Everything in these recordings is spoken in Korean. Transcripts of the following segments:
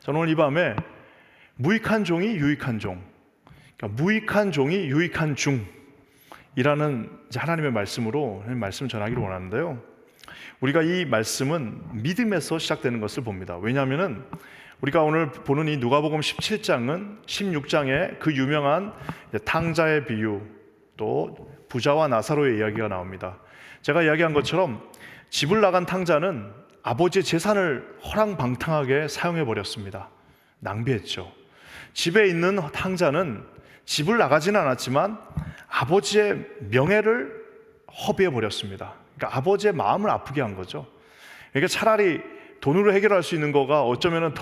저는 오늘 이 밤에 무익한 종이 유익한 종, 그러니까 무익한 종이 유익한 중이라는 하나님의 말씀으로 말씀을 전하기를 원하는데요. 우리가 이 말씀은 믿음에서 시작되는 것을 봅니다. 왜냐하면 우리가 오늘 보는 이 누가복음 17장은 16장에 그 유명한 탕자의 비유, 또 부자와 나사로의 이야기가 나옵니다. 제가 이야기한 것처럼 집을 나간 탕자는 아버지의 재산을 허랑방탕하게 사용해 버렸습니다. 낭비했죠. 집에 있는 탕자는 집을 나가지는 않았지만 아버지의 명예를 허비해 버렸습니다. 그러니까 아버지의 마음을 아프게 한 거죠. 그러니까 차라리 돈으로 해결할 수 있는 거가 어쩌면은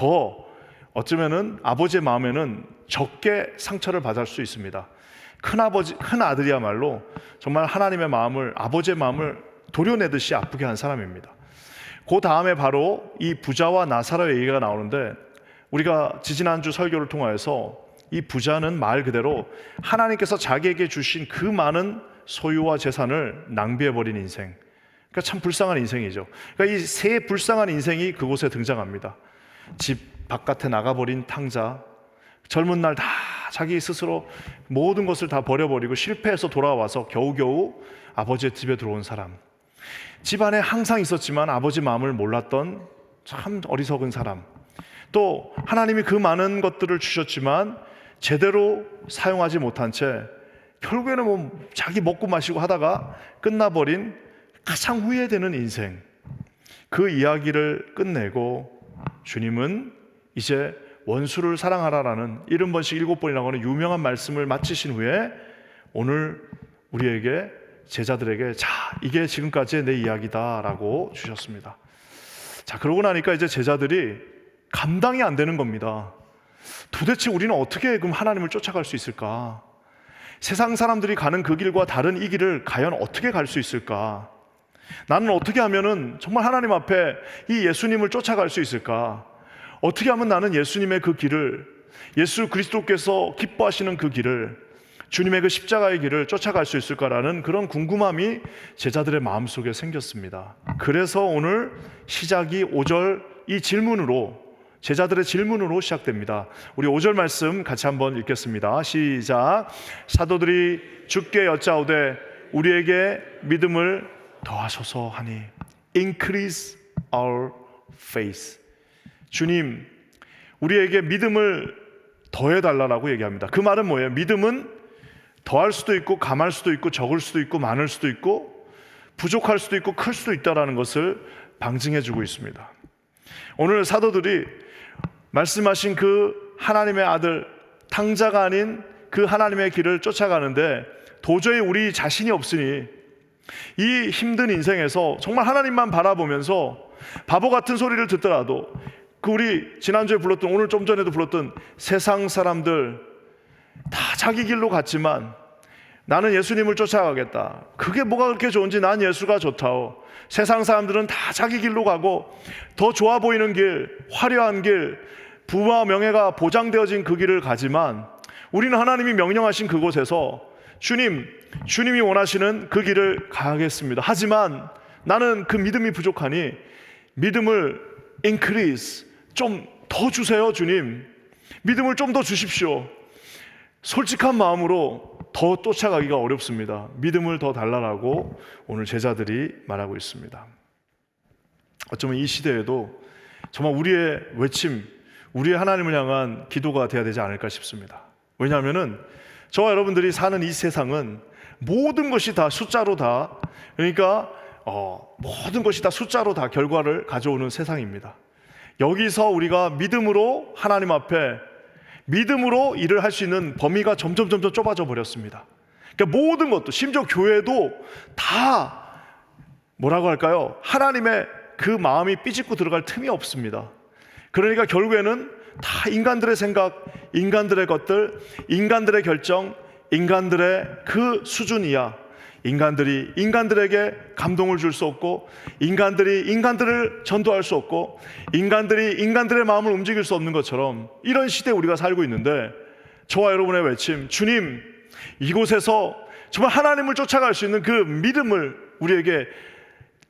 아버지의 마음에는 적게 상처를 받을 수 있습니다. 큰 아들이야말로 정말 하나님의 마음을, 아버지의 마음을 도려내듯이 아프게 한 사람입니다. 그 다음에 바로 이 부자와 나사로의 얘기가 나오는데, 우리가 지지난주 설교를 통하여서 이 부자는 말 그대로 하나님께서 자기에게 주신 그 많은 소유와 재산을 낭비해버린 인생, 그러니까 참 불쌍한 인생이죠. 그러니까 이 세 불쌍한 인생이 그곳에 등장합니다. 집 바깥에 나가버린 탕자, 젊은 날 다 자기 스스로 모든 것을 다 버려버리고 실패해서 돌아와서 겨우겨우 아버지의 집에 들어온 사람, 집 안에 항상 있었지만 아버지 마음을 몰랐던 참 어리석은 사람, 또 하나님이 그 많은 것들을 주셨지만 제대로 사용하지 못한 채 결국에는 자기 먹고 마시고 하다가 끝나버린 가장 후회되는 인생, 그 이야기를 끝내고 주님은 이제 원수를 사랑하라라는 70번씩 7번이라고 하는 유명한 말씀을 마치신 후에 오늘 우리에게, 제자들에게, 자, 이게 지금까지의 내 이야기다 라고 주셨습니다. 자, 그러고 나니까 이제 제자들이 감당이 안 되는 겁니다. 도대체 우리는 어떻게 그럼 하나님을 쫓아갈 수 있을까? 세상 사람들이 가는 그 길과 다른 이 길을 과연 어떻게 갈 수 있을까? 나는 어떻게 하면은 정말 하나님 앞에 이 예수님을 쫓아갈 수 있을까? 어떻게 하면 나는 예수님의 그 길을, 예수 그리스도께서 기뻐하시는 그 길을, 주님의 그 십자가의 길을 쫓아갈 수 있을까라는 그런 궁금함이 제자들의 마음속에 생겼습니다. 그래서 오늘 시작이 5절 이 질문으로, 제자들의 질문으로 시작됩니다. 우리 5절 말씀 같이 한번 읽겠습니다. 시작. 사도들이 주께 여짜오되 우리에게 믿음을 더하소서 하니. Increase our faith. 주님, 우리에게 믿음을 더해달라고 얘기합니다. 그 말은 뭐예요? 믿음은 더할 수도 있고 감할 수도 있고 적을 수도 있고 많을 수도 있고 부족할 수도 있고 클 수도 있다는 것을 방증해 주고 있습니다. 오늘 사도들이 말씀하신 그 하나님의 아들, 탕자가 아닌 그 하나님의 길을 쫓아가는데 도저히 우리 자신이 없으니 이 힘든 인생에서 정말 하나님만 바라보면서 바보 같은 소리를 듣더라도, 그 우리 지난주에 불렀던, 오늘 좀 전에도 불렀던 세상 사람들 다 자기 길로 갔지만 나는 예수님을 쫓아가겠다. 그게 뭐가 그렇게 좋은지, 난 예수가 좋다오. 세상 사람들은 다 자기 길로 가고 더 좋아 보이는 길, 화려한 길, 부와 명예가 보장되어진 그 길을 가지만 우리는 하나님이 명령하신 그곳에서 주님이 원하시는 그 길을 가겠습니다. 하지만 나는 그 믿음이 부족하니 믿음을 increase, 좀 더 주세요 주님. 믿음을 좀 더 주십시오. 솔직한 마음으로 더 쫓아가기가 어렵습니다. 믿음을 더 달라라고 오늘 제자들이 말하고 있습니다. 어쩌면 이 시대에도 정말 우리의 외침, 우리의 하나님을 향한 기도가 되어야 되지 않을까 싶습니다. 왜냐하면은 저와 여러분들이 사는 이 세상은 모든 것이 다 숫자로 다, 그러니까 모든 것이 다 숫자로 다 결과를 가져오는 세상입니다. 여기서 우리가 믿음으로 하나님 앞에 믿음으로 일을 할 수 있는 범위가 점점 좁아져 버렸습니다. 그러니까 모든 것도, 심지어 교회도 다 뭐라고 할까요? 하나님의 그 마음이 삐집고 들어갈 틈이 없습니다. 그러니까 결국에는 다 인간들의 생각, 인간들의 것들, 인간들의 결정, 인간들의 그 수준 이하, 인간들이 인간들에게 감동을 줄 수 없고, 인간들이 인간들을 전도할 수 없고, 인간들이 인간들의 마음을 움직일 수 없는 것처럼 이런 시대에 우리가 살고 있는데, 저와 여러분의 외침, 주님, 이곳에서 정말 하나님을 쫓아갈 수 있는 그 믿음을 우리에게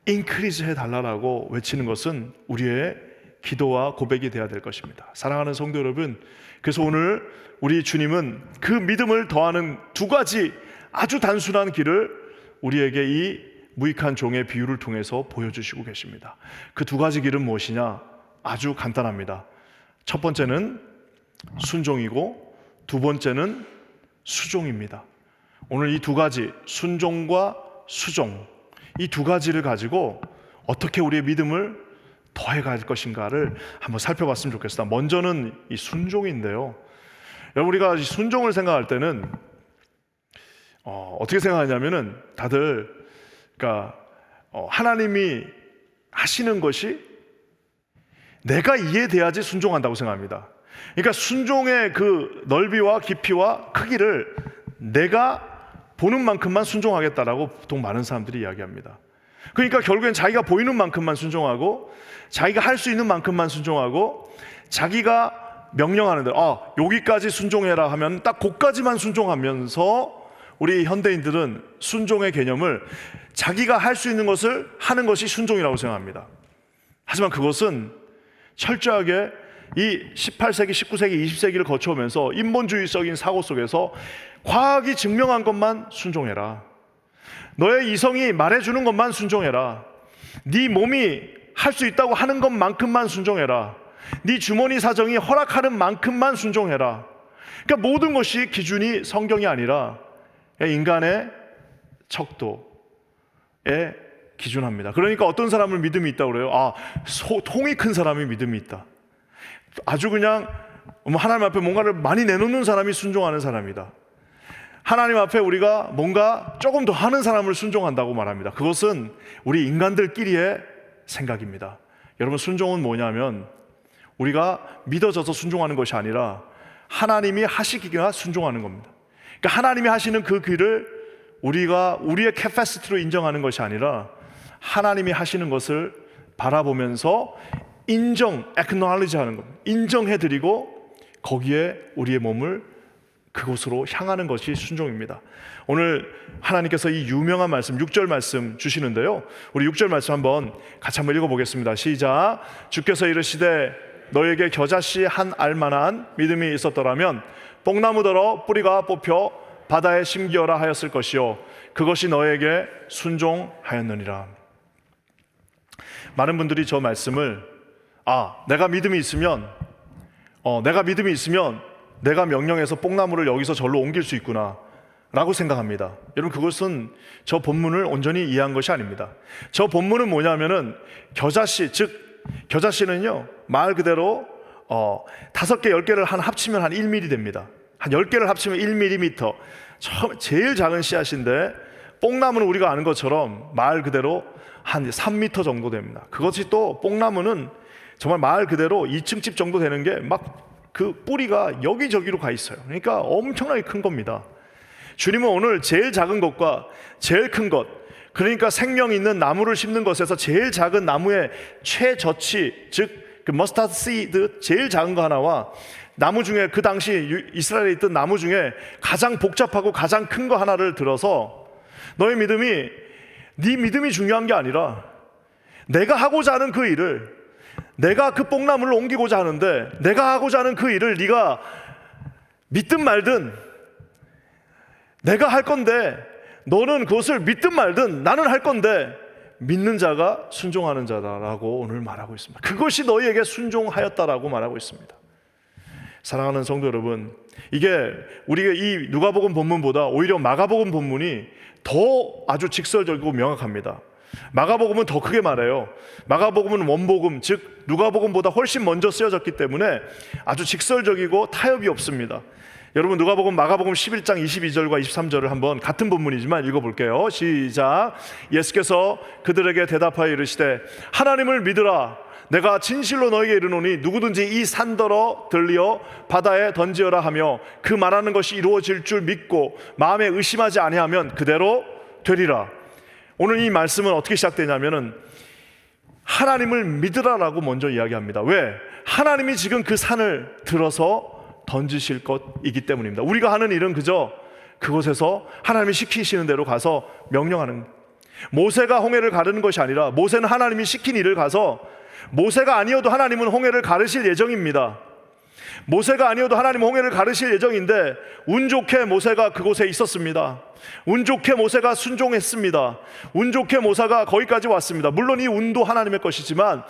인크리즈 해달라고 외치는 것은 우리의 기도와 고백이 되어야 될 것입니다. 사랑하는 성도 여러분, 그래서 오늘 우리 주님은 그 믿음을 더하는 두 가지 아주 단순한 길을 우리에게 이 무익한 종의 비유를 통해서 보여주시고 계십니다. 그 두 가지 길은 무엇이냐? 아주 간단합니다. 첫 번째는 순종이고 두 번째는 수종입니다. 오늘 이 두 가지, 순종과 수종, 이 두 가지를 가지고 어떻게 우리의 믿음을 더해갈 것인가를 한번 살펴봤으면 좋겠습니다. 먼저는 이 순종인데요. 여러분, 우리가 이 순종을 생각할 때는 어떻게 생각하냐면은 다들 그러니까 하나님이 하시는 것이 내가 이해돼야지 순종한다고 생각합니다. 그러니까 순종의 그 넓이와 깊이와 크기를 내가 보는 만큼만 순종하겠다라고 보통 많은 사람들이 이야기합니다. 그러니까 결국엔 자기가 보이는 만큼만 순종하고 자기가 할 수 있는 만큼만 순종하고 자기가 명령하는 대로 여기까지 순종해라 하면 딱 거기까지만 순종하면서 우리 현대인들은 순종의 개념을 자기가 할 수 있는 것을 하는 것이 순종이라고 생각합니다. 하지만 그것은 철저하게 이 18세기, 19세기, 20세기를 거쳐오면서 인본주의적인 사고 속에서 과학이 증명한 것만 순종해라. 너의 이성이 말해주는 것만 순종해라. 네 몸이 할 수 있다고 하는 것만큼만 순종해라. 네 주머니 사정이 허락하는 만큼만 순종해라. 그러니까 모든 것이 기준이 성경이 아니라 인간의 척도에 기준합니다. 그러니까 어떤 사람을 믿음이 있다고 그래요? 통이 큰 사람이 믿음이 있다. 아주 그냥 하나님 앞에 뭔가를 많이 내놓는 사람이 순종하는 사람이다. 하나님 앞에 우리가 뭔가 조금 더 하는 사람을 순종한다고 말합니다. 그것은 우리 인간들끼리의 생각입니다. 여러분, 순종은 뭐냐면 우리가 믿어져서 순종하는 것이 아니라 하나님이 하시기가 순종하는 겁니다. 그러니까 하나님이 하시는 그 길을 우리가 우리의 캐파시티로 인정하는 것이 아니라 하나님이 하시는 것을 바라보면서 acknowledge 하는 겁니다. 인정해드리고 거기에 우리의 몸을 그곳으로 향하는 것이 순종입니다. 오늘 하나님께서 이 유명한 말씀 6절 말씀 주시는데요, 우리 6절 말씀 같이 한번 읽어보겠습니다. 시작. 주께서 이르시되 너에게 겨자씨 한 알만한 믿음이 있었더라면 뽕나무더러 뿌리가 뽑혀 바다에 심기어라 하였을 것이요 그것이 너에게 순종하였느니라. 많은 분들이 저 말씀을 내가 믿음이 있으면 내가 명령해서 뽕나무를 여기서 절로 옮길 수 있구나 라고 생각합니다. 여러분, 그것은 저 본문을 온전히 이해한 것이 아닙니다. 저 본문은 뭐냐면은 겨자씨, 즉 겨자씨는요 말 그대로 5개, 10개를 합치면 한 1mm 됩니다. 한 10개를 합치면 1mm, 제일 작은 씨앗인데 뽕나무는 우리가 아는 것처럼 말 그대로 한 3m 정도 됩니다. 그것이 또 뽕나무는 정말 말 그대로 2층 집 정도 되는 게 막 그 뿌리가 여기저기로 가 있어요. 그러니까 엄청나게 큰 겁니다. 주님은 오늘 제일 작은 것과 제일 큰 것, 그러니까 생명 있는 나무를 심는 것에서 제일 작은 나무의 최저치, 즉 그 머스타드 씨드 제일 작은 거 하나와 나무 중에 그 당시 이스라엘에 있던 나무 중에 가장 복잡하고 가장 큰 거 하나를 들어서 너의 믿음이 네 믿음이 중요한 게 아니라 내가 하고자 하는 그 일을, 내가 그 뽕나무를 옮기고자 하는데 내가 하고자 하는 그 일을 네가 믿든 말든 내가 할 건데 너는 그것을 믿든 말든 나는 할 건데 믿는 자가 순종하는 자다라고 오늘 말하고 있습니다. 그것이 너희에게 순종하였다라고 말하고 있습니다. 사랑하는 성도 여러분, 이게 우리가 이 누가복음 본문보다 오히려 마가복음 본문이 더 아주 직설적이고 명확합니다. 마가복음은 더 크게 말해요. 마가복음은 원복음, 즉 누가복음보다 훨씬 먼저 쓰여졌기 때문에 아주 직설적이고 타협이 없습니다. 여러분, 누가복음, 마가복음 11장 22절과 23절을 한번 같은 본문이지만 읽어볼게요. 시작. 예수께서 그들에게 대답하여 이르시되 하나님을 믿으라. 내가 진실로 너에게 이르노니 누구든지 이 산더러 들리어 바다에 던지어라 하며 그 말하는 것이 이루어질 줄 믿고 마음에 의심하지 아니하면 그대로 되리라. 오늘 이 말씀은 어떻게 시작되냐면은 하나님을 믿으라라고 먼저 이야기합니다. 왜? 하나님이 지금 그 산을 들어서 던지실 것이기 때문입니다. 우리가 하는 일은 그저 그곳에서 하나님이 시키시는 대로 가서 명령하는, 모세가 홍해를 가르는 것이 아니라 모세는 하나님이 시킨 일을 가서 모세가 아니어도 하나님은 홍해를 가르실 예정입니다. 모세가 아니어도 하나님은 홍해를 가르실 예정인데 운 좋게 모세가 그곳에 있었습니다. 운 좋게 모세가 순종했습니다. 운 좋게 모세가 거기까지 왔습니다. 물론 이 운도 하나님의 것이지만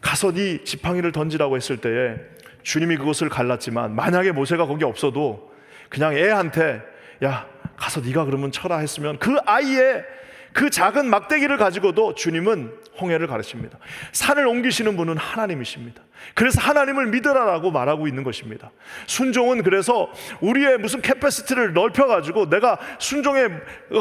가서 네 지팡이를 던지라고 했을 때에 주님이 그것을 갈랐지만, 만약에 모세가 거기 없어도 그냥 애한테 야 가서 네가 그러면 쳐라 했으면 그 아이의 그 작은 막대기를 가지고도 주님은 홍해를 가르칩니다. 산을 옮기시는 분은 하나님이십니다. 그래서 하나님을 믿으라라고 말하고 있는 것입니다. 순종은 그래서 우리의 무슨 캐패시티를 넓혀가지고 내가 순종의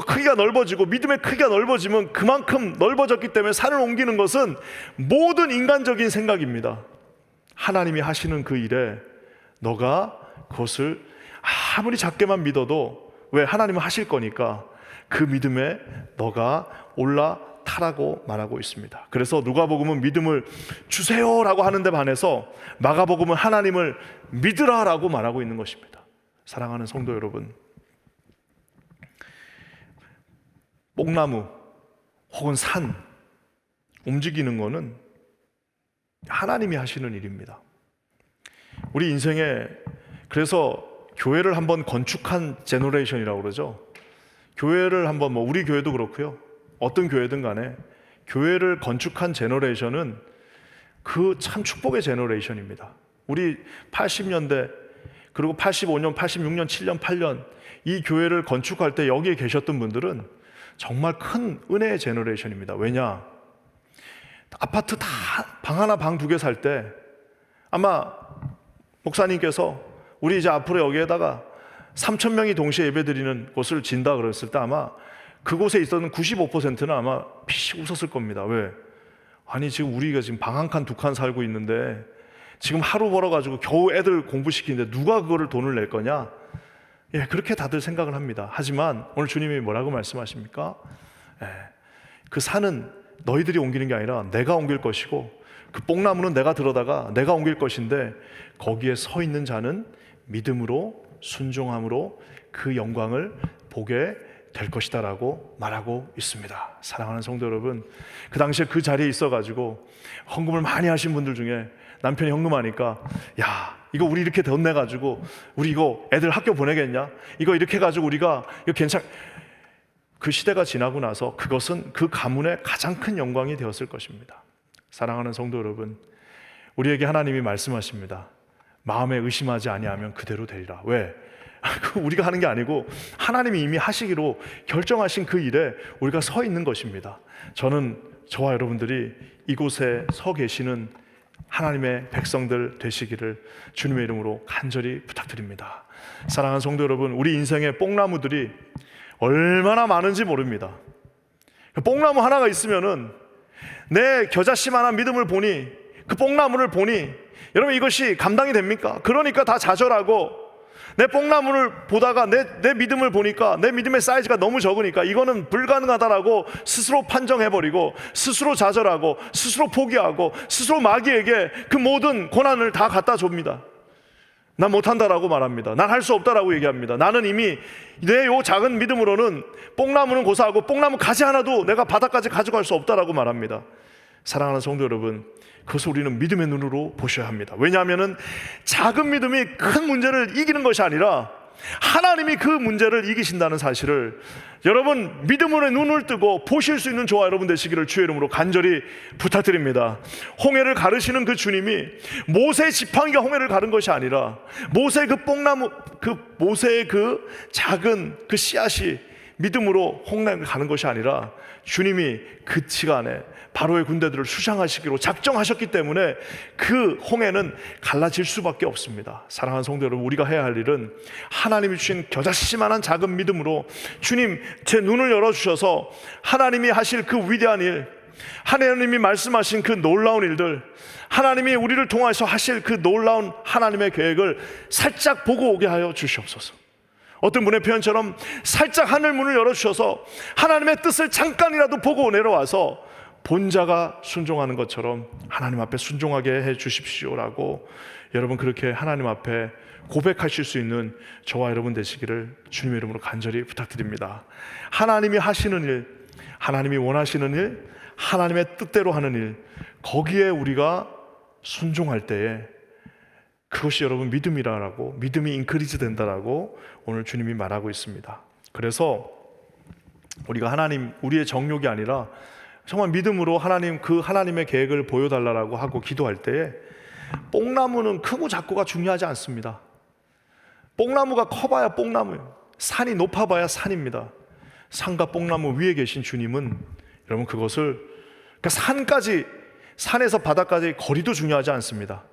크기가 넓어지고 믿음의 크기가 넓어지면 그만큼 넓어졌기 때문에 산을 옮기는 것은 모든 인간적인 생각입니다. 하나님이 하시는 그 일에 너가 그것을 아무리 작게만 믿어도 왜 하나님은 하실 거니까 그 믿음에 너가 올라타라고 말하고 있습니다. 그래서 누가복음은 믿음을 주세요라고 하는데 반해서 마가복음은 하나님을 믿으라라고 말하고 있는 것입니다. 사랑하는 성도 여러분, 뽕나무 혹은 산 움직이는 거는 하나님이 하시는 일입니다. 우리 인생에 그래서 교회를 한번 건축한 제너레이션이라고 그러죠. 교회를 한번 우리 교회도 그렇고요. 어떤 교회든 간에 교회를 건축한 제너레이션은 그 참 축복의 제너레이션입니다. 우리 80년대 그리고 85년, 86년, 7년, 8년 이 교회를 건축할 때 여기에 계셨던 분들은 정말 큰 은혜의 제너레이션입니다. 왜냐? 아파트 다 방 하나 방 두 개 살 때 아마 목사님께서 우리 이제 앞으로 여기에다가 3,000명이 동시에 예배드리는 곳을 진다 그랬을 때 아마 그곳에 있었던 95%는 아마 피식 웃었을 겁니다. 왜? 아니 지금 우리가 지금 방 한 칸 두 칸 살고 있는데 지금 하루 벌어가지고 겨우 애들 공부시키는데 누가 그거를 돈을 낼 거냐? 예, 그렇게 다들 생각을 합니다. 하지만 오늘 주님이 뭐라고 말씀하십니까? 그 산은 너희들이 옮기는 게 아니라 내가 옮길 것이고 그 뽕나무는 내가 들어다가 내가 옮길 것인데 거기에 서 있는 자는 믿음으로 순종함으로 그 영광을 보게 될 것이다 라고 말하고 있습니다. 사랑하는 성도 여러분, 그 당시에 그 자리에 있어가지고 헌금을 많이 하신 분들 중에 남편이 헌금하니까 야 이거 우리 이렇게 돈 내가지고 우리 이거 애들 학교 보내겠냐? 이거 이렇게 해가지고 우리가 이거 그 시대가 지나고 나서 그것은 그 가문의 가장 큰 영광이 되었을 것입니다. 사랑하는 성도 여러분, 우리에게 하나님이 말씀하십니다. 마음에 의심하지 아니하면 그대로 되리라. 왜? 우리가 하는 게 아니고 하나님이 이미 하시기로 결정하신 그 일에 우리가 서 있는 것입니다. 저는 저와 여러분들이 이곳에 서 계시는 하나님의 백성들 되시기를 주님의 이름으로 간절히 부탁드립니다. 사랑하는 성도 여러분, 우리 인생의 뽕나무들이 얼마나 많은지 모릅니다. 뽕나무 하나가 있으면은 내 겨자씨만한 믿음을 보니 그 뽕나무를 보니 여러분 이것이 감당이 됩니까? 그러니까 다 좌절하고 내 뽕나무를 보다가 내 믿음을 보니까 내 믿음의 사이즈가 너무 적으니까 이거는 불가능하다라고 스스로 판정해버리고 스스로 좌절하고 스스로 포기하고 스스로 마귀에게 그 모든 고난을 다 갖다 줍니다. 난 못한다라고 말합니다. 난 할 수 없다라고 얘기합니다. 나는 이미 내 요 작은 믿음으로는 뽕나무는 고사하고 뽕나무 가지 하나도 내가 바닥까지 가져갈 수 없다라고 말합니다. 사랑하는 성도 여러분, 그것을 우리는 믿음의 눈으로 보셔야 합니다. 왜냐하면 작은 믿음이 큰 문제를 이기는 것이 아니라 하나님이 그 문제를 이기신다는 사실을 여러분 믿음으로 눈을 뜨고 보실 수 있는 저와 여러분 되시기를 주의 이름으로 간절히 부탁드립니다. 홍해를 가르시는 그 주님이 모세의 지팡이가 홍해를 가른 것이 아니라 모세의 그 뽕나무, 모세의 그 작은 그 씨앗이 믿음으로 홍해를 가는 것이 아니라 주님이 그 시간에 바로의 군대들을 수장하시기로 작정하셨기 때문에 그 홍해는 갈라질 수밖에 없습니다. 사랑하는 성도 여러분, 우리가 해야 할 일은 하나님이 주신 겨자씨만한 작은 믿음으로 주님 제 눈을 열어주셔서 하나님이 하실 그 위대한 일, 하나님이 말씀하신 그 놀라운 일들, 하나님이 우리를 통해서 하실 그 놀라운 하나님의 계획을 살짝 보고 오게 하여 주시옵소서. 어떤 분의 표현처럼 살짝 하늘 문을 열어주셔서 하나님의 뜻을 잠깐이라도 보고 내려와서 본자가 순종하는 것처럼 하나님 앞에 순종하게 해 주십시오라고 여러분 그렇게 하나님 앞에 고백하실 수 있는 저와 여러분 되시기를 주님의 이름으로 간절히 부탁드립니다. 하나님이 하시는 일, 하나님이 원하시는 일, 하나님의 뜻대로 하는 일, 거기에 우리가 순종할 때에 그것이 여러분 믿음이라고, 믿음이 인크리즈 된다라고 오늘 주님이 말하고 있습니다. 그래서 우리가 하나님, 우리의 정욕이 아니라 정말 믿음으로 하나님, 그 하나님의 계획을 보여달라고 하고 기도할 때에 뽕나무는 크고 작고가 중요하지 않습니다. 뽕나무가 커봐야 뽕나무예요. 산이 높아봐야 산입니다. 산과 뽕나무 위에 계신 주님은 여러분 그것을, 그러니까 산까지, 산에서 바다까지 거리도 중요하지 않습니다.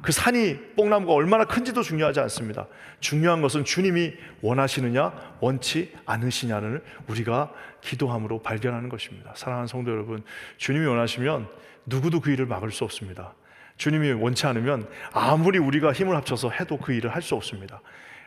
그 산이, 뽕나무가 얼마나 큰지도 중요하지 않습니다. 중요한 것은 주님이 원하시느냐 원치 않으시냐를 우리가 기도함으로 발견하는 것입니다. 사랑하는 성도 여러분, 주님이 원하시면 누구도 그 일을 막을 수 없습니다. 주님이 원치 않으면 아무리 우리가 힘을 합쳐서 해도 그 일을 할 수 없습니다.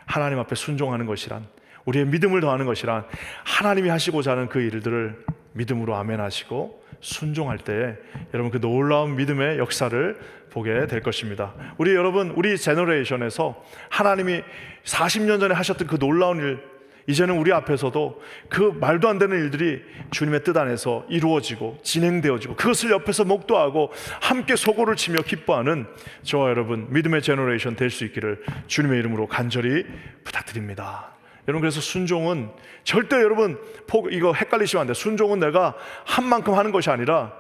하나님 앞에 순종하는 것이란, 우리의 믿음을 더하는 것이란, 하나님이 하시고자 하는 그 일들을 믿음으로 아멘 하시고 순종할 때에 여러분 그 놀라운 믿음의 역사를 보게 될 것입니다. 우리 여러분, 우리 제너레이션에서 하나님이 40년 전에 하셨던 그 놀라운 일, 이제는 우리 앞에서도 그 말도 안 되는 일들이 주님의 뜻 안에서 이루어지고 진행되어지고, 그것을 옆에서 목도하고 함께 소고를 치며 기뻐하는 저와 여러분 믿음의 제너레이션 될 수 있기를 주님의 이름으로 간절히 부탁드립니다. 여러분, 그래서 순종은 절대 여러분 이거 헷갈리시면 안 돼요. 순종은 내가 한 만큼 하는 것이 아니라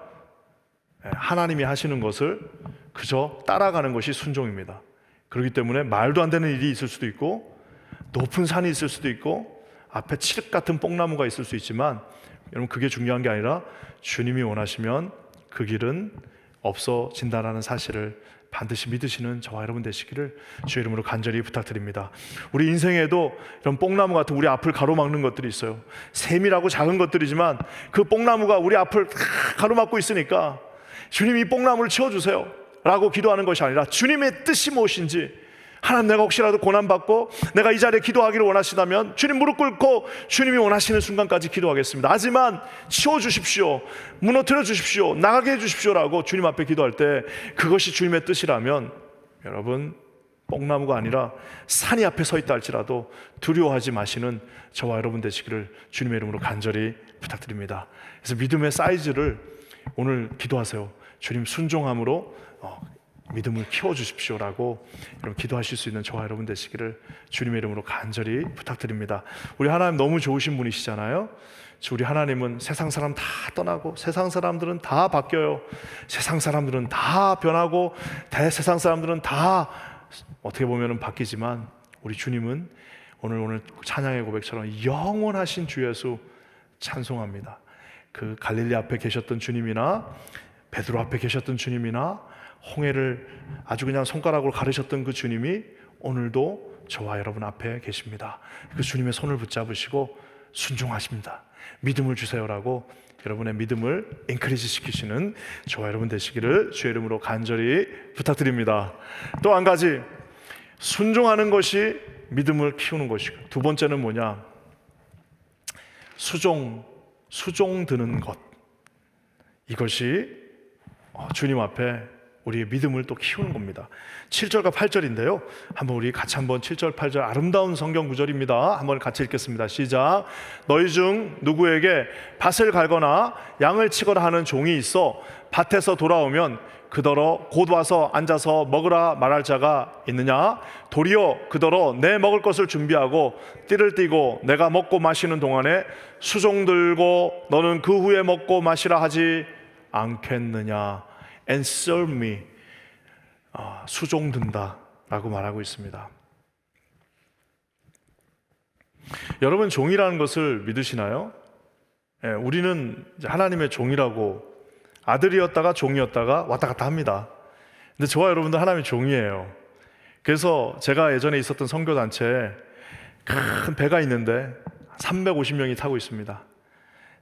하나님이 하시는 것을 그저 따라가는 것이 순종입니다. 그렇기 때문에 말도 안 되는 일이 있을 수도 있고, 높은 산이 있을 수도 있고, 앞에 칠흑 같은 뽕나무가 있을 수 있지만, 여러분 그게 중요한 게 아니라 주님이 원하시면 그 길은 없어진다라는 사실을 반드시 믿으시는 저와 여러분 되시기를 주의 이름으로 간절히 부탁드립니다. 우리 인생에도 이런 뽕나무 같은 우리 앞을 가로막는 것들이 있어요. 세밀하고 작은 것들이지만 그 뽕나무가 우리 앞을 가로막고 있으니까 주님이 이 뽕나무를 치워주세요 라고 기도하는 것이 아니라, 주님의 뜻이 무엇인지, 하나님 내가 혹시라도 고난받고 내가 이 자리에 기도하기를 원하시다면 주님 무릎 꿇고 주님이 원하시는 순간까지 기도하겠습니다. 하지만 치워주십시오, 무너뜨려 주십시오, 나가게 해주십시오 라고 주님 앞에 기도할 때 그것이 주님의 뜻이라면 여러분 뽕나무가 아니라 산이 앞에 서 있다 할지라도 두려워하지 마시는 저와 여러분 되시기를 주님의 이름으로 간절히 부탁드립니다. 그래서 믿음의 사이즈를 오늘 기도하세요. 주님 순종함으로 믿음을 키워주십시오라고 여러분 기도하실 수 있는 저와 여러분 되시기를 주님의 이름으로 간절히 부탁드립니다. 우리 하나님 너무 좋으신 분이시잖아요. 우리 하나님은 세상 사람 다 떠나고, 세상 사람들은 다 바뀌어요. 세상 사람들은 다 변하고, 세상 사람들은 다 어떻게 보면 바뀌지만, 우리 주님은 오늘 찬양의 고백처럼 영원하신 주 예수 찬송합니다. 그 갈릴리 앞에 계셨던 주님이나 베드로 앞에 계셨던 주님이나 홍해를 아주 그냥 손가락으로 가르셨던 그 주님이 오늘도 저와 여러분 앞에 계십니다. 그 주님의 손을 붙잡으시고 순종하십니다. 믿음을 주세요라고 여러분의 믿음을 인크리즈 시키시는 저와 여러분 되시기를 주의 이름으로 간절히 부탁드립니다. 또 한 가지, 순종하는 것이 믿음을 키우는 것이고, 두 번째는 뭐냐? 수종 드는 것. 이것이 주님 앞에 우리의 믿음을 또 키우는 겁니다. 7절과 8절인데요. 한번 우리 같이 한번 7절, 8절 아름다운 성경 구절입니다. 한번 같이 읽겠습니다. 시작. 너희 중 누구에게 밭을 갈거나 양을 치거나 하는 종이 있어 밭에서 돌아오면 그더러 곧 와서 앉아서 먹으라 말할 자가 있느냐? 도리어 그더러 내 먹을 것을 준비하고 띠를 띠고 내가 먹고 마시는 동안에 수종 들고 너는 그 후에 먹고 마시라 하지 않겠느냐? And serve me. 수종 든다 라고 말하고 있습니다. 여러분, 종이라는 것을 믿으시나요? 우리는 하나님의 종이라고, 아들이었다가 종이었다가 왔다 갔다 합니다. 근데 저와 여러분도 하나님의 종이에요. 그래서 제가 예전에 있었던 선교단체에 큰 배가 있는데 350명이 타고 있습니다.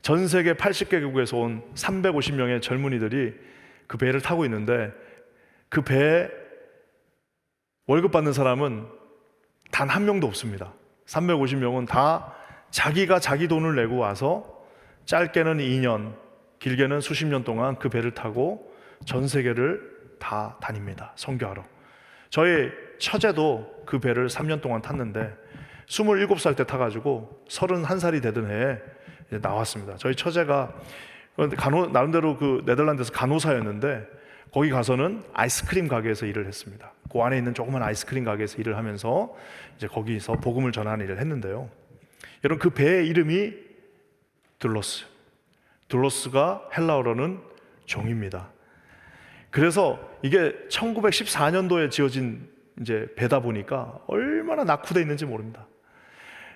전 세계 80개국에서 온 350명의 젊은이들이 그 배를 타고 있는데, 그 배에 월급 받는 사람은 단 한 명도 없습니다. 350명은 다 자기가 자기 돈을 내고 와서 짧게는 2년, 길게는 수십 년 동안 그 배를 타고 전 세계를 다 다닙니다. 선교하러. 저희 처제도 그 배를 3년 동안 탔는데 27살 때 타가지고 31살이 되던 해에 나왔습니다. 저희 처제가 나름대로 그 네덜란드에서 간호사였는데 거기 가서는 아이스크림 가게에서 일을 했습니다. 그 안에 있는 조그만 아이스크림 가게에서 일을 하면서 이제 거기서 복음을 전하는 일을 했는데요. 여러분, 그 배의 이름이 둘로스. 둘로스가 헬라어로는 종입니다. 그래서 이게 1914년도에 지어진 이제 배다 보니까 얼마나 낙후돼 있는지 모릅니다.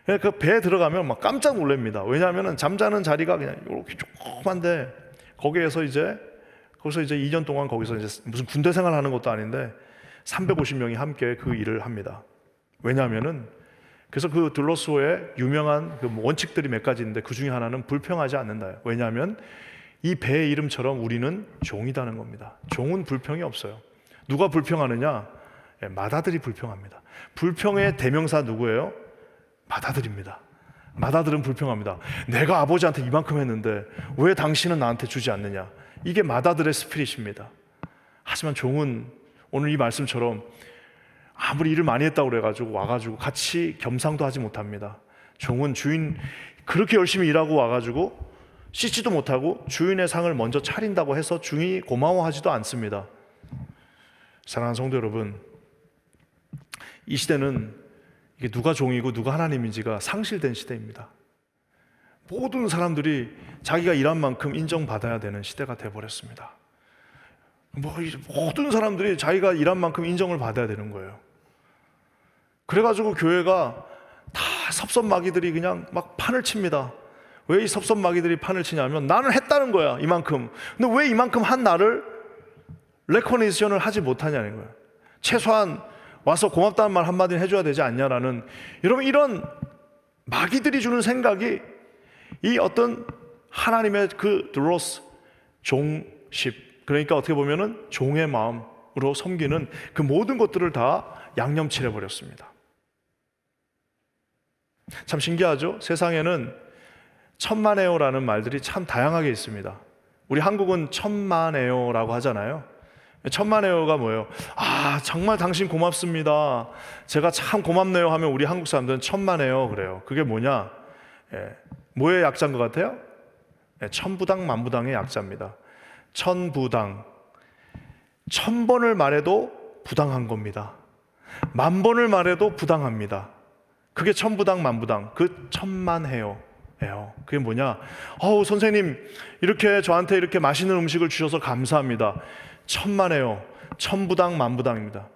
그 배에 들어가면 막 깜짝 놀랍니다. 왜냐하면 잠자는 자리가 그냥 이렇게 조그만데 거기서 이제 2년 동안 거기서 이제 무슨 군대 생활하는 것도 아닌데 350명이 함께 그 일을 합니다. 왜냐하면은 그래서 그 둘로스호의 유명한 그 원칙들이 몇 가지인데 그 중에 하나는 불평하지 않는다요. 왜냐하면 이 배의 이름처럼 우리는 종이다는 겁니다. 종은 불평이 없어요. 누가 불평하느냐? 맏아들이 불평합니다. 불평의 대명사 누구예요? 맏아들입니다. 맏아들은 불평합니다. 내가 아버지한테 이만큼 했는데 왜 당신은 나한테 주지 않느냐? 이게 맏아들의 스피릿입니다. 하지만 종은 오늘 이 말씀처럼 아무리 일을 많이 했다고 그래가지고 와가지고 같이 겸상도 하지 못합니다. 종은 주인 그렇게 열심히 일하고 와가지고 씻지도 못하고 주인의 상을 먼저 차린다고 해서 주인이 고마워하지도 않습니다. 사랑하는 성도 여러분, 이 시대는 이게 누가 종이고 누가 하나님인지가 상실된 시대입니다. 모든 사람들이 자기가 일한 만큼 인정받아야 되는 시대가 되어버렸습니다. 모든 사람들이 자기가 일한 만큼 인정을 받아야 되는 거예요. 그래가지고 교회가 다 섭섭마귀들이 그냥 막 판을 칩니다. 왜 이 섭섭마귀들이 판을 치냐면 나는 했다는 거야, 이만큼. 근데 왜 이만큼 한 나를 레코니션을 하지 못하냐는 거예요. 최소한 와서 고맙다는 말 한마디는 해줘야 되지 않냐라는, 여러분, 이런 마귀들이 주는 생각이 이 어떤 하나님의 그 드로스, 종십, 그러니까 어떻게 보면은 종의 마음으로 섬기는 그 모든 것들을 다 양념칠해 버렸습니다. 참 신기하죠? 세상에는 천만에요라는 말들이 참 다양하게 있습니다. 우리 한국은 천만에요라고 하잖아요. 천만에요가 뭐예요? 아, 정말 당신 고맙습니다. 제가 참 고맙네요 하면 우리 한국 사람들은 천만에요 그래요. 그게 뭐냐? 뭐의 약자인 것 같아요? 천부당 만부당의 약자입니다. 천부당, 1000번을 말해도 부당한 겁니다. 10,000번을 말해도 부당합니다. 그게 천부당 만부당, 그 천만해요. 그게 뭐냐? 선생님, 이렇게 저한테 이렇게 맛있는 음식을 주셔서 감사합니다. 천만해요. 천부당 만부당입니다.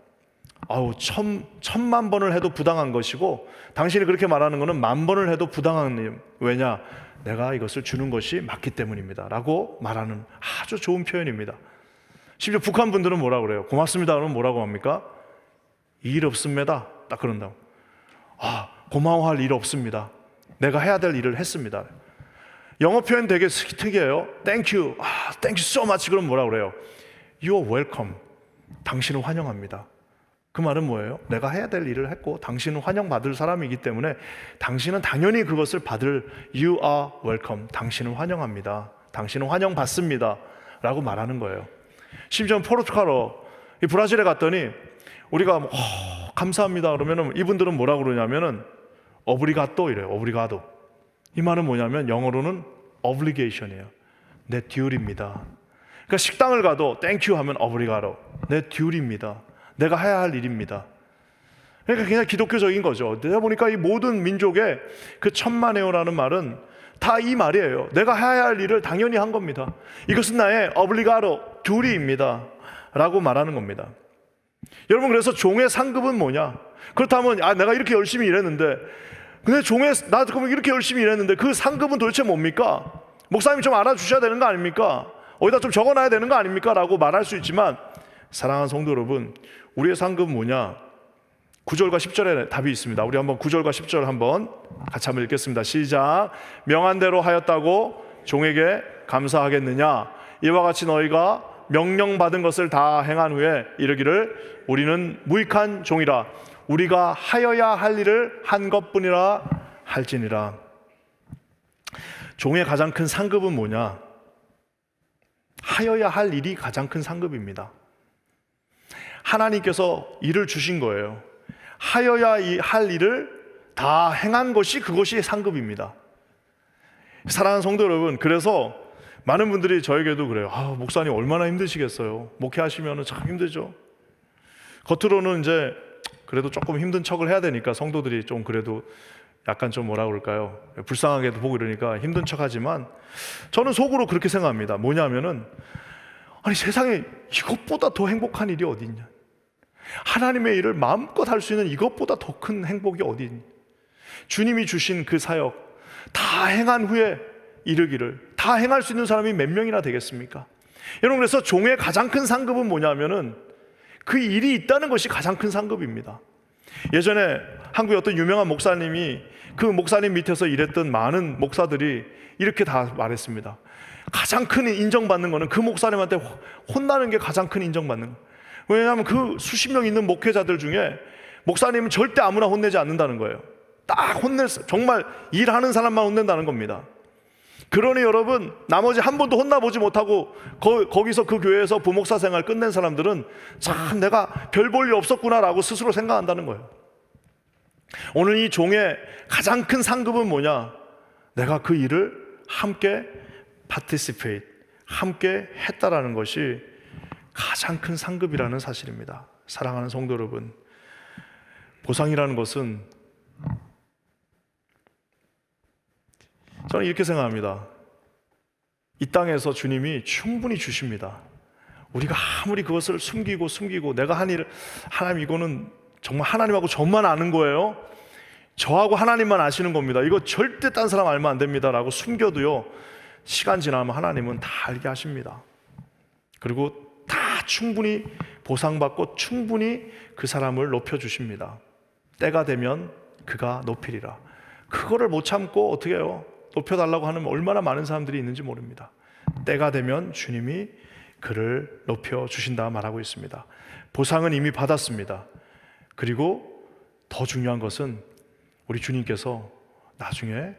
1000만 번을 해도 부당한 것이고, 당신이 그렇게 말하는 것은 10,000번을 해도 부당한 일. 왜냐? 내가 이것을 주는 것이 맞기 때문입니다 라고 말하는 아주 좋은 표현입니다. 심지어 북한 분들은 뭐라고 그래요? 고맙습니다 그러면 뭐라고 합니까? 일 없습니다. 딱 그런다고. 고마워할 일 없습니다. 내가 해야 될 일을 했습니다. 영어 표현 되게 특이해요. Thank you. Thank you so much. 그럼 뭐라고 그래요? You are welcome. 당신을 환영합니다. 그 말은 뭐예요? 내가 해야 될 일을 했고 당신은 환영받을 사람이기 때문에 당신은 당연히 그것을 받을. You are welcome. 당신은 환영합니다. 당신은 환영받습니다 라고 말하는 거예요. 심지어 포르투갈어, 이 브라질에 갔더니 우리가 감사합니다 그러면 이분들은 뭐라고 그러냐면은 오브리가또 이래요. 오브리가도. 이 말은 뭐냐면 영어로는 obligation이에요. 내 듀티입니다. 그러니까 식당을 가도 땡큐 하면 오브리가도. 내 듀티입니다. 내가 해야 할 일입니다. 그러니까 그냥 기독교적인 거죠. 내가 보니까 이 모든 민족의 그 천만에요라는 말은 다 이 말이에요. 내가 해야 할 일을 당연히 한 겁니다. 이것은 나의 오블리가도, 듀티입니다 라고 말하는 겁니다. 여러분, 그래서 종의 상급은 뭐냐? 그렇다면 내가 이렇게 열심히 일했는데, 근데 나 그러면 이렇게 열심히 일했는데 그 상급은 도대체 뭡니까? 목사님이 좀 알아주셔야 되는 거 아닙니까? 어디다 좀 적어놔야 되는 거 아닙니까? 라고 말할 수 있지만, 사랑하는 성도 여러분, 우리의 상급은 뭐냐? 9절과 10절에 답이 있습니다. 우리 한번 9절과 10절 한번 같이 한번 읽겠습니다. 시작. 명한 대로 하였다고 종에게 감사하겠느냐? 이와 같이 너희가 명령받은 것을 다 행한 후에 이르기를 우리는 무익한 종이라, 우리가 하여야 할 일을 한 것뿐이라 할지니라. 종의 가장 큰 상급은 뭐냐? 하여야 할 일이 가장 큰 상급입니다. 하나님께서 일을 주신 거예요. 하여야 할 일을 다 행한 것이, 그것이 상급입니다. 사랑하는 성도 여러분, 그래서 많은 분들이 저에게도 그래요. 목사님 얼마나 힘드시겠어요. 목회하시면 참 힘들죠. 겉으로는 이제 그래도 조금 힘든 척을 해야 되니까 성도들이 좀 그래도 약간 좀 뭐라 그럴까요? 불쌍하게도 보고 이러니까 힘든 척 하지만 저는 속으로 그렇게 생각합니다. 뭐냐면은 아니 세상에 이것보다 더 행복한 일이 어디 있냐? 하나님의 일을 마음껏 할 수 있는 이것보다 더 큰 행복이 어디 있냐? 주님이 주신 그 사역 다 행한 후에 이르기를, 다 행할 수 있는 사람이 몇 명이나 되겠습니까? 여러분, 그래서 종의 가장 큰 상급은 뭐냐면은 그 일이 있다는 것이 가장 큰 상급입니다. 예전에 한국의 어떤 유명한 목사님이 그 목사님 밑에서 일했던 많은 목사들이 이렇게 다 말했습니다. 가장 큰 인정받는 거는 그 목사님한테 혼나는 게 가장 큰 인정받는 거예요. 왜냐하면 그 수십 명 있는 목회자들 중에 목사님은 절대 아무나 혼내지 않는다는 거예요. 딱 정말 일하는 사람만 혼낸다는 겁니다. 그러니 여러분, 나머지 한 번도 혼나보지 못하고 거기서 그 교회에서 부목사 생활 끝낸 사람들은 참 내가 별 볼 일 없었구나라고 스스로 생각한다는 거예요. 오늘 이 종의 가장 큰 상급은 뭐냐? 내가 그 일을 함께 participate, 함께 했다라는 것이 가장 큰 상급이라는 사실입니다. 사랑하는 성도 여러분, 보상이라는 것은 저는 이렇게 생각합니다. 이 땅에서 주님이 충분히 주십니다. 우리가 아무리 그것을 숨기고 내가 한 일, 하나님 이거는 정말 하나님하고 저만 아는 거예요. 저하고 하나님만 아시는 겁니다. 이거 절대 딴 사람 알면 안 됩니다 라고 숨겨도요, 시간 지나면 하나님은 다 알게 하십니다. 그리고 다 충분히 보상받고 충분히 그 사람을 높여주십니다. 때가 되면 그가 높이리라. 그거를 못 참고 어떻게 해요? 높여달라고 하는 얼마나 많은 사람들이 있는지 모릅니다. 때가 되면 주님이 그를 높여주신다 말하고 있습니다. 보상은 이미 받았습니다. 그리고 더 중요한 것은 우리 주님께서 나중에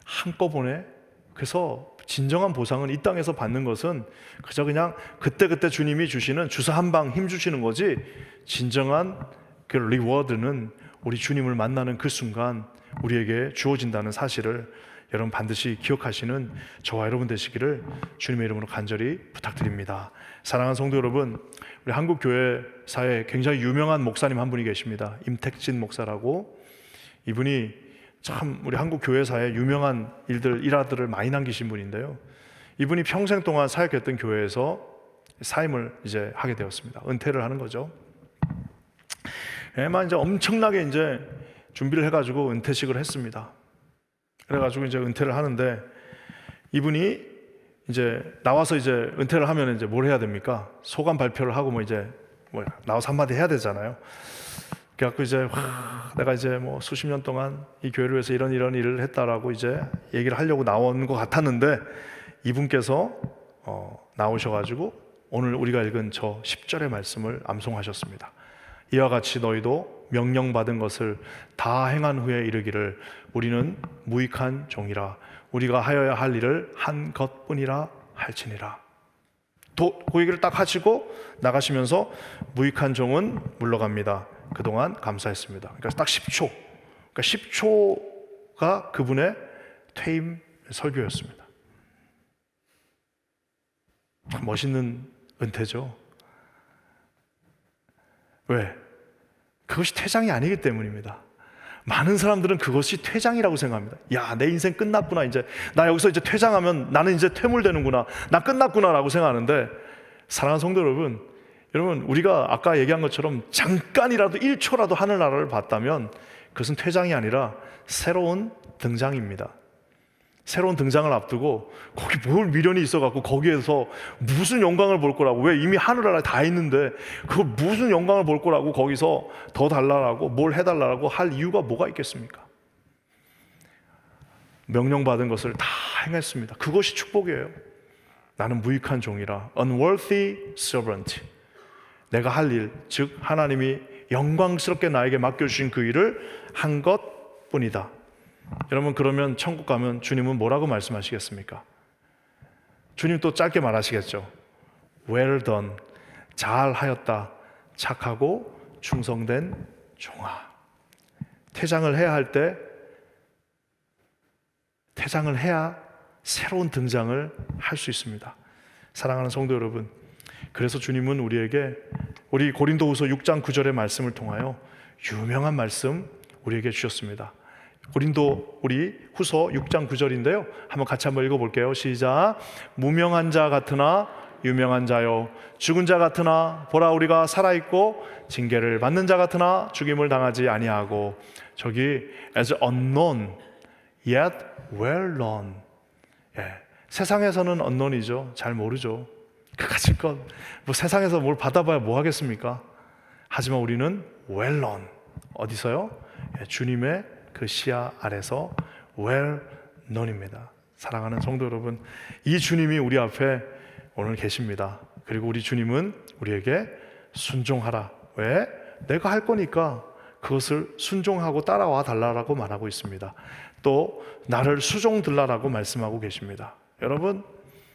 한꺼번에, 그래서 진정한 보상은 이 땅에서 받는 것은 그저 그냥 그때그때 주님이 주시는 주사 한 방 힘 주시는 거지, 진정한 그 리워드는 우리 주님을 만나는 그 순간 우리에게 주어진다는 사실을 여러분 반드시 기억하시는 저와 여러분 되시기를 주님의 이름으로 간절히 부탁드립니다. 사랑하는 성도 여러분, 우리 한국 교회사에 굉장히 유명한 목사님 한 분이 계십니다. 임택진 목사라고. 이분이 참 우리 한국 교회사에 유명한 일화들을 많이 남기신 분인데요. 이분이 평생 동안 사역했던 교회에서 사임을 이제 하게 되었습니다. 은퇴를 하는 거죠. 이제 엄청나게 이제 준비를 해가지고 은퇴식을 했습니다. 그래가지고 이제 은퇴를 하는데, 이분이 이제 나와서 이제 은퇴를 하면 이제 뭘 해야 됩니까? 소감 발표를 하고 나와서 한마디 해야 되잖아요. 그래갖고 이제 내가 이제 수십 년 동안 이 교회를 위해서 이런 일을 했다라고 이제 얘기를 하려고 나온 것 같았는데, 이분께서 나오셔가지고 오늘 우리가 읽은 저 10절의 말씀을 암송하셨습니다. 이와 같이 너희도 명령받은 것을 다 행한 후에 이르기를 우리는 무익한 종이라 우리가 하여야 할 일을 한 것뿐이라 할지니라. 그 얘기를 딱 하시고 나가시면서 무익한 종은 물러갑니다. 그동안 감사했습니다. 그러니까 딱 10초. 그러니까 10초가 그분의 퇴임 설교였습니다. 참 멋있는 은퇴죠. 왜? 그것이 퇴장이 아니기 때문입니다. 많은 사람들은 그것이 퇴장이라고 생각합니다. 야, 내 인생 끝났구나. 이제 나 여기서 이제 퇴장하면 나는 이제 퇴물되는구나. 나 끝났구나라고 생각하는데, 사랑하는 성도 여러분, 우리가 아까 얘기한 것처럼 잠깐이라도 1초라도 하늘나라를 봤다면 그것은 퇴장이 아니라 새로운 등장입니다. 새로운 등장을 앞두고 거기 뭘 미련이 있어갖고 거기에서 무슨 영광을 볼 거라고, 왜 이미 하늘나라에 다 있는데 그걸 무슨 영광을 볼 거라고 거기서 더 달라고 뭘 해달라고 할 이유가 뭐가 있겠습니까? 명령받은 것을 다 행했습니다. 그것이 축복이에요. 나는 무익한 종이라, unworthy servant. 내가 할 일, 즉 하나님이 영광스럽게 나에게 맡겨주신 그 일을 한 것뿐이다. 여러분, 그러면 천국 가면 주님은 뭐라고 말씀하시겠습니까? 주님 또 짧게 말하시겠죠. Well done, 잘하였다, 착하고 충성된 종아. 퇴장을 해야 할 때 퇴장을 해야 새로운 등장을 할 수 있습니다. 사랑하는 성도 여러분, 그래서 주님은 우리에게 우리 고린도후서 6장 9절의 말씀을 통하여 유명한 말씀 우리에게 주셨습니다. 고린도 우리 후서 6장 9절인데요. 같이 한번 읽어볼게요. 시작. 무명한 자 같으나 유명한 자요, 죽은 자 같으나 보라 우리가 살아있고, 징계를 받는 자 같으나 죽임을 당하지 아니하고. 저기 as unknown yet well known. 세상에서는 unknown이죠. 잘 모르죠. 그까짓 것 뭐 세상에서 뭘 받아봐야 뭐 하겠습니까? 하지만 우리는 well known. 어디서요? 주님의 그 시야 아래서 well known입니다. 사랑하는 성도 여러분, 이 주님이 우리 앞에 오늘 계십니다. 그리고 우리 주님은 우리에게 순종하라. 왜? 내가 할 거니까 그것을 순종하고 따라와 달라고 말하고 있습니다. 또 나를 수종 들라라고 말씀하고 계십니다. 여러분,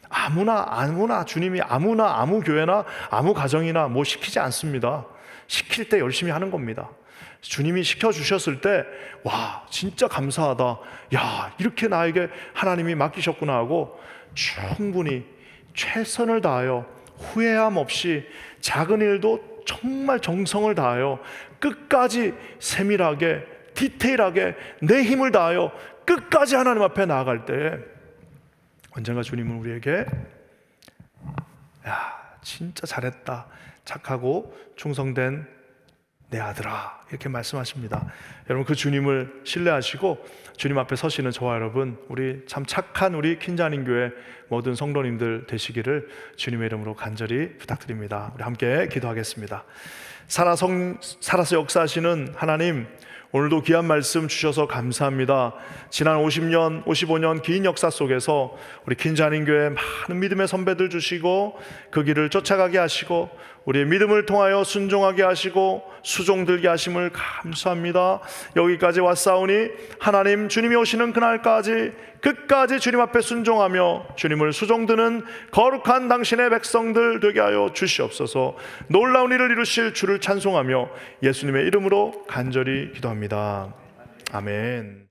아무나 주님이 아무나 아무 교회나 아무 가정이나 뭐 시키지 않습니다. 시킬 때 열심히 하는 겁니다. 주님이 시켜주셨을 때 와 진짜 감사하다, 야 이렇게 나에게 하나님이 맡기셨구나 하고 충분히 최선을 다하여 후회함 없이 작은 일도 정말 정성을 다하여 끝까지 세밀하게 디테일하게 내 힘을 다하여 끝까지 하나님 앞에 나아갈 때 언젠가 주님은 우리에게 야 진짜 잘했다, 착하고 충성된 내 아들아 이렇게 말씀하십니다. 여러분, 그 주님을 신뢰하시고 주님 앞에 서시는 저와 여러분, 우리 참 착한 우리 킨자님 교회 모든 성도님들 되시기를 주님의 이름으로 간절히 부탁드립니다. 우리 함께 기도하겠습니다. 살아서 역사하시는 하나님, 오늘도 귀한 말씀 주셔서 감사합니다. 지난 50년, 55년 긴 역사 속에서 우리 킨자님 교회 많은 믿음의 선배들 주시고 그 길을 쫓아가게 하시고 우리의 믿음을 통하여 순종하게 하시고 수종들게 하심을 감사합니다. 여기까지 왔사오니 하나님, 주님이 오시는 그날까지 끝까지 주님 앞에 순종하며 주님을 수종드는 거룩한 당신의 백성들 되게 하여 주시옵소서. 놀라운 일을 이루실 주를 찬송하며 예수님의 이름으로 간절히 기도합니다. 아멘.